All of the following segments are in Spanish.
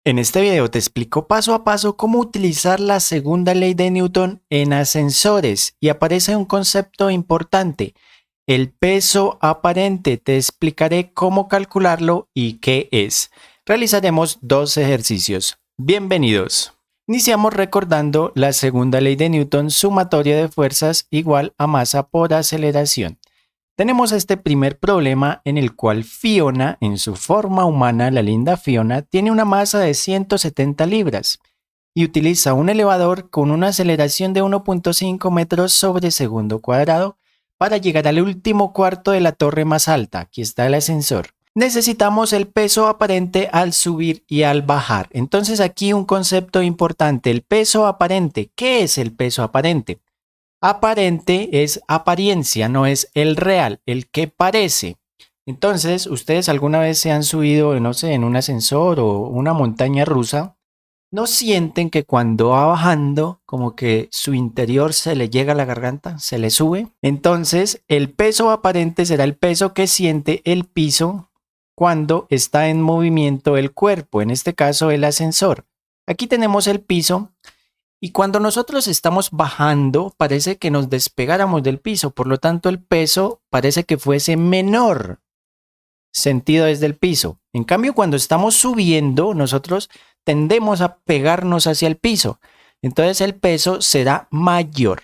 En este video te explico paso a paso cómo utilizar la segunda ley de Newton en ascensores y aparece un concepto importante, el peso aparente. Te explicaré cómo calcularlo y qué es. Realizaremos dos ejercicios. Bienvenidos. Iniciamos recordando la segunda ley de Newton, sumatoria de fuerzas igual a masa por aceleración. Tenemos este primer problema en el cual Fiona, en su forma humana, la linda Fiona, tiene una masa de 170 libras y utiliza un elevador con una aceleración de 1.5 metros sobre segundo cuadrado para llegar al último cuarto de la torre más alta. Aquí está el ascensor. Necesitamos el peso aparente al subir y al bajar. Entonces aquí un concepto importante, el peso aparente. ¿Qué es el peso aparente? Aparente es apariencia, no es el real, el que parece. Entonces, ustedes alguna vez se han subido, no sé, en un ascensor o una montaña rusa, ¿no sienten que cuando va bajando, como que su interior se le llega a la garganta, se le sube? Entonces, el peso aparente será el peso que siente el piso cuando está en movimiento el cuerpo, en este caso el ascensor. Aquí tenemos el piso. Y cuando nosotros estamos bajando, parece que nos despegáramos del piso, por lo tanto el peso parece que fuese menor sentido desde el piso. En cambio, cuando estamos subiendo, nosotros tendemos a pegarnos hacia el piso, entonces el peso será mayor.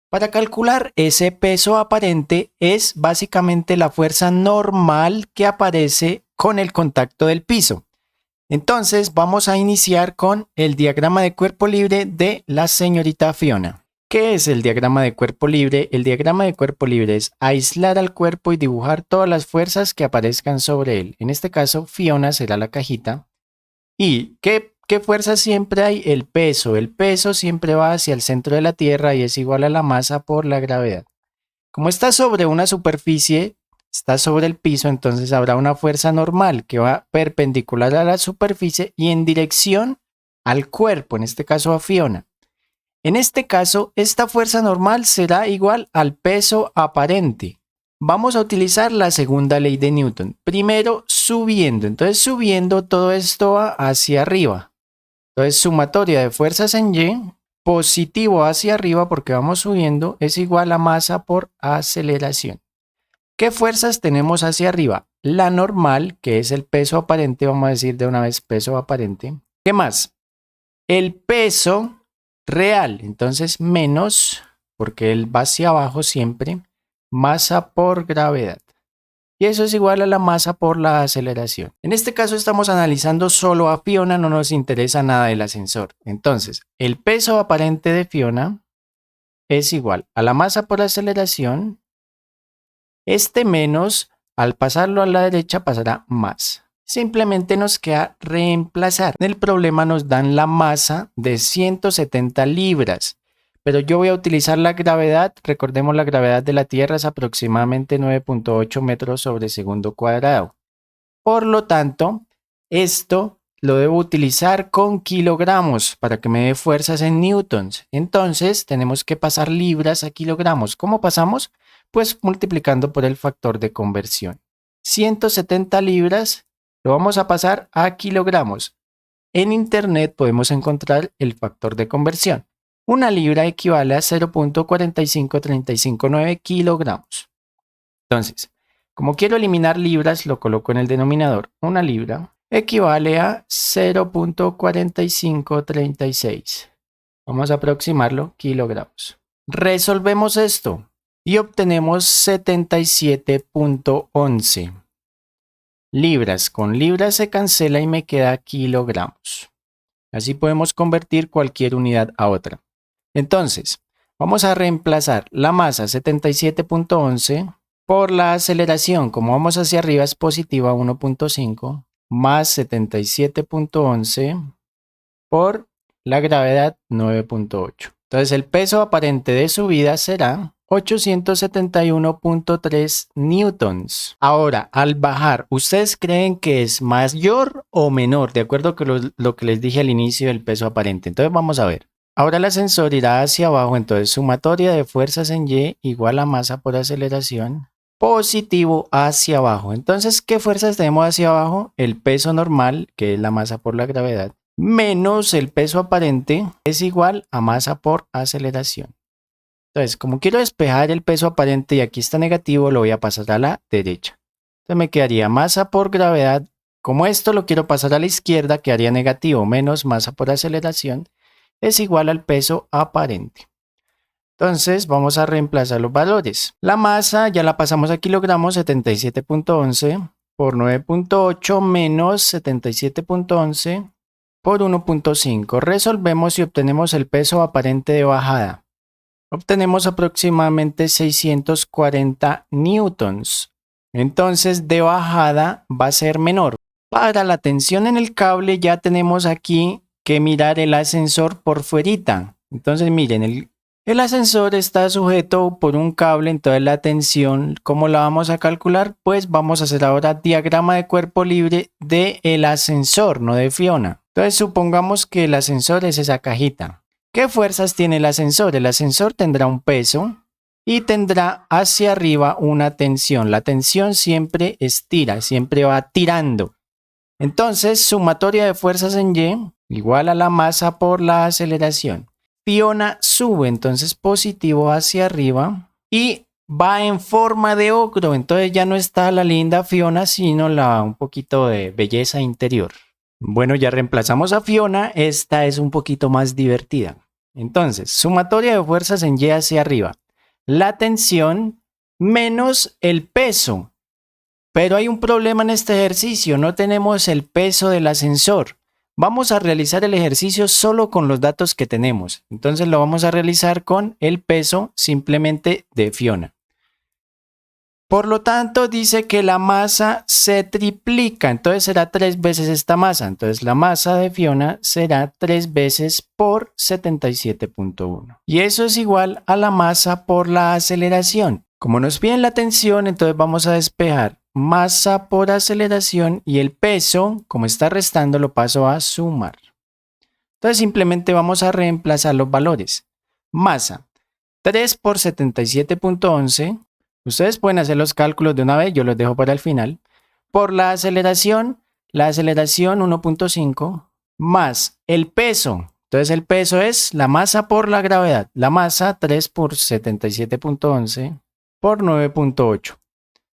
Para calcular ese peso aparente es básicamente la fuerza normal que aparece con el contacto del piso. Entonces vamos a iniciar con el diagrama de cuerpo libre de la señorita Fiona. ¿Qué es el diagrama de cuerpo libre? El diagrama de cuerpo libre es aislar al cuerpo y dibujar todas las fuerzas que aparezcan sobre él. En este caso, Fiona será la cajita. ¿Y qué fuerza siempre hay? El peso. El peso siempre va hacia el centro de la Tierra y es igual a la masa por la gravedad. Como está sobre una superficie, está sobre el piso, entonces habrá una fuerza normal que va perpendicular a la superficie y en dirección al cuerpo, en este caso a Fiona. En este caso, esta fuerza normal será igual al peso aparente. Vamos a utilizar la segunda ley de Newton. Primero, subiendo. Entonces, subiendo, todo esto va hacia arriba. Entonces, sumatoria de fuerzas en Y, positivo hacia arriba porque vamos subiendo, es igual a masa por aceleración. ¿Qué fuerzas tenemos hacia arriba? La normal, que es el peso aparente, vamos a decir de una vez peso aparente. ¿Qué más? El peso real, entonces menos, porque él va hacia abajo siempre, masa por gravedad. Y eso es igual a la masa por la aceleración. En este caso estamos analizando solo a Fiona, no nos interesa nada del ascensor. Entonces, el peso aparente de Fiona es igual a la masa por aceleración. Este menos, al pasarlo a la derecha, pasará más. Simplemente nos queda reemplazar. En el problema nos dan la masa de 170 libras. Pero yo voy a utilizar la gravedad. Recordemos, la gravedad de la Tierra es aproximadamente 9.8 metros sobre segundo cuadrado. Por lo tanto, esto lo debo utilizar con kilogramos para que me dé fuerzas en newtons. Entonces, tenemos que pasar libras a kilogramos. ¿Cómo pasamos? Pues multiplicando por el factor de conversión. 170 libras lo vamos a pasar a kilogramos. En internet podemos encontrar el factor de conversión. Una libra equivale a 0.45359 kilogramos. Entonces, como quiero eliminar libras, lo coloco en el denominador. Una libra equivale a 0.4536. Vamos a aproximarlo kilogramos. Resolvemos esto y obtenemos 77.11 libras. Con libras se cancela y me queda kilogramos. Así podemos convertir cualquier unidad a otra. Entonces, vamos a reemplazar la masa 77.11 por la aceleración. Como vamos hacia arriba es positiva 1.5 más 77.11 por la gravedad 9.8. Entonces el peso aparente de subida será 871.3 newtons. Ahora, al bajar, ¿ustedes creen que es mayor o menor? De acuerdo con lo que les dije al inicio del peso aparente. Entonces vamos a ver. Ahora el ascensor irá hacia abajo, entonces sumatoria de fuerzas en Y igual a masa por aceleración, positivo hacia abajo. Entonces, ¿qué fuerzas tenemos hacia abajo? El peso normal, que es la masa por la gravedad, menos el peso aparente es igual a masa por aceleración. Entonces, como quiero despejar el peso aparente y aquí está negativo, lo voy a pasar a la derecha. Entonces me quedaría masa por gravedad. Como esto lo quiero pasar a la izquierda, quedaría negativo menos masa por aceleración es igual al peso aparente. Entonces vamos a reemplazar los valores. La masa ya la pasamos a kilogramos, 77.11 por 9.8 menos 77.11 por 1.5. Resolvemos y obtenemos el peso aparente de bajada. Obtenemos aproximadamente 640 newtons. Entonces de bajada va a ser menor. Para la tensión en el cable ya tenemos aquí que mirar el ascensor por fuerita. Entonces miren, el ascensor está sujeto por un cable, entonces la tensión, ¿cómo la vamos a calcular? Pues vamos a hacer ahora diagrama de cuerpo libre del ascensor, no de Fiona. Entonces supongamos que el ascensor es esa cajita. ¿Qué fuerzas tiene el ascensor? El ascensor tendrá un peso y tendrá hacia arriba una tensión. La tensión siempre estira, siempre va tirando. Entonces, sumatoria de fuerzas en Y igual a la masa por la aceleración. Fiona sube, entonces positivo hacia arriba y va en forma de ogro. Entonces ya no está la linda Fiona, sino un poquito de belleza interior. Bueno, ya reemplazamos a Fiona. Esta es un poquito más divertida. Entonces, sumatoria de fuerzas en Y hacia arriba. La tensión menos el peso. Pero hay un problema en este ejercicio, no tenemos el peso del ascensor. Vamos a realizar el ejercicio solo con los datos que tenemos. Entonces lo vamos a realizar con el peso simplemente de Fiona. Por lo tanto, dice que la masa se triplica, entonces será 3 veces esta masa. Entonces la masa de Fiona será 3 veces por 77.1. Y eso es igual a la masa por la aceleración. Como nos piden la tensión, entonces vamos a despejar masa por aceleración y el peso, como está restando, lo paso a sumar. Entonces simplemente vamos a reemplazar los valores. Masa, 3 por 77.11. Ustedes pueden hacer los cálculos de una vez, yo los dejo para el final. Por la aceleración 1.5 más el peso. Entonces el peso es la masa por la gravedad. La masa 3 por 77.11 por 9.8.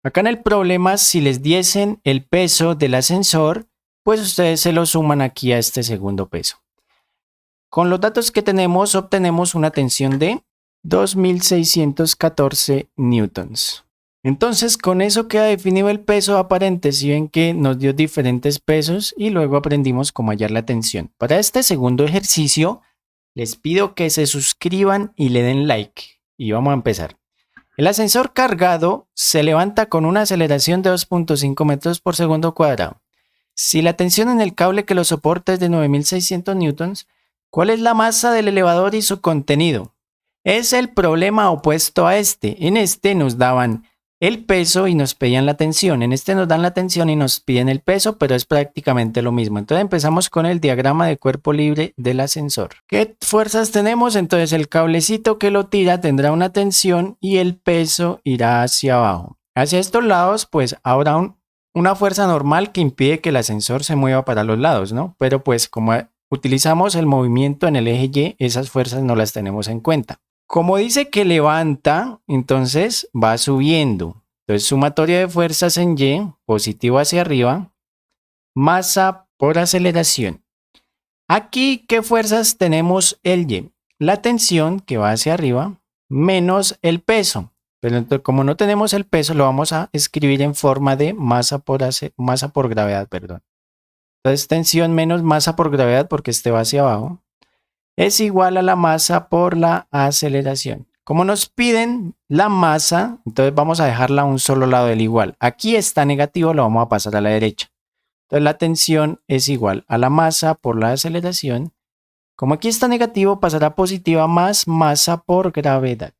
Acá en el problema, si les diesen el peso del ascensor, pues ustedes se lo suman aquí a este segundo peso. Con los datos que tenemos, obtenemos una tensión de 2.614 newtons. Entonces, con eso queda definido el peso aparente. Si ven que nos dio diferentes pesos y luego aprendimos cómo hallar la tensión. Para este segundo ejercicio, les pido que se suscriban y le den like. Y vamos a empezar. El ascensor cargado se levanta con una aceleración de 2.5 metros por segundo cuadrado. Si la tensión en el cable que lo soporta es de 9.600 newtons, ¿cuál es la masa del elevador y su contenido? Es el problema opuesto a este. En este nos daban el peso y nos pedían la tensión. En este nos dan la tensión y nos piden el peso, pero es prácticamente lo mismo. Entonces empezamos con el diagrama de cuerpo libre del ascensor. ¿Qué fuerzas tenemos? Entonces el cablecito que lo tira tendrá una tensión y el peso irá hacia abajo. Hacia estos lados, pues habrá una fuerza normal que impide que el ascensor se mueva para los lados, ¿no? Pero pues como utilizamos el movimiento en el eje Y, esas fuerzas no las tenemos en cuenta. Como dice que levanta, entonces va subiendo. Entonces, sumatoria de fuerzas en Y, positivo hacia arriba, masa por aceleración. Aquí, ¿qué fuerzas tenemos el Y? La tensión, que va hacia arriba, menos el peso. Pero entonces, como no tenemos el peso, lo vamos a escribir en forma de masa por gravedad, perdón. Entonces, tensión menos masa por gravedad, porque este va hacia abajo, es igual a la masa por la aceleración. Como nos piden la masa, entonces vamos a dejarla a un solo lado del igual. Aquí está negativo, lo vamos a pasar a la derecha. Entonces la tensión es igual a la masa por la aceleración. Como aquí está negativo, pasará positiva más masa por gravedad.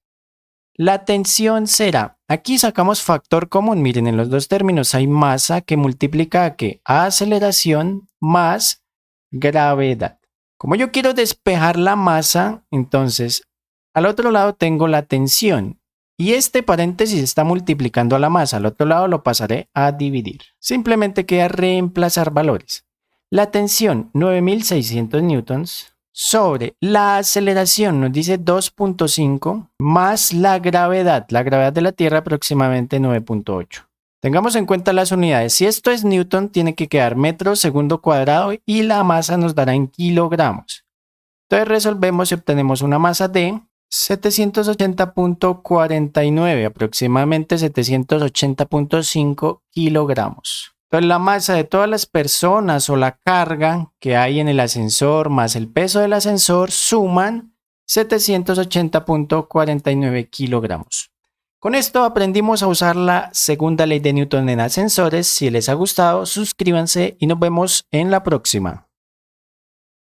La tensión será, aquí sacamos factor común, miren, en los dos términos hay masa que multiplica a ¿qué? A aceleración más gravedad. Como yo quiero despejar la masa, entonces al otro lado tengo la tensión y este paréntesis está multiplicando a la masa. Al otro lado lo pasaré a dividir. Simplemente queda reemplazar valores. La tensión 9600 newtons sobre la aceleración nos dice 2.5 más la gravedad de la Tierra aproximadamente 9.8. Tengamos en cuenta las unidades. Si esto es newton, tiene que quedar metro segundo cuadrado y la masa nos dará en kilogramos. Entonces resolvemos y obtenemos una masa de 780.49, aproximadamente 780.5 kilogramos. Entonces la masa de todas las personas o la carga que hay en el ascensor más el peso del ascensor suman 780.49 kilogramos. Con esto aprendimos a usar la segunda ley de Newton en ascensores. Si les ha gustado, suscríbanse y nos vemos en la próxima.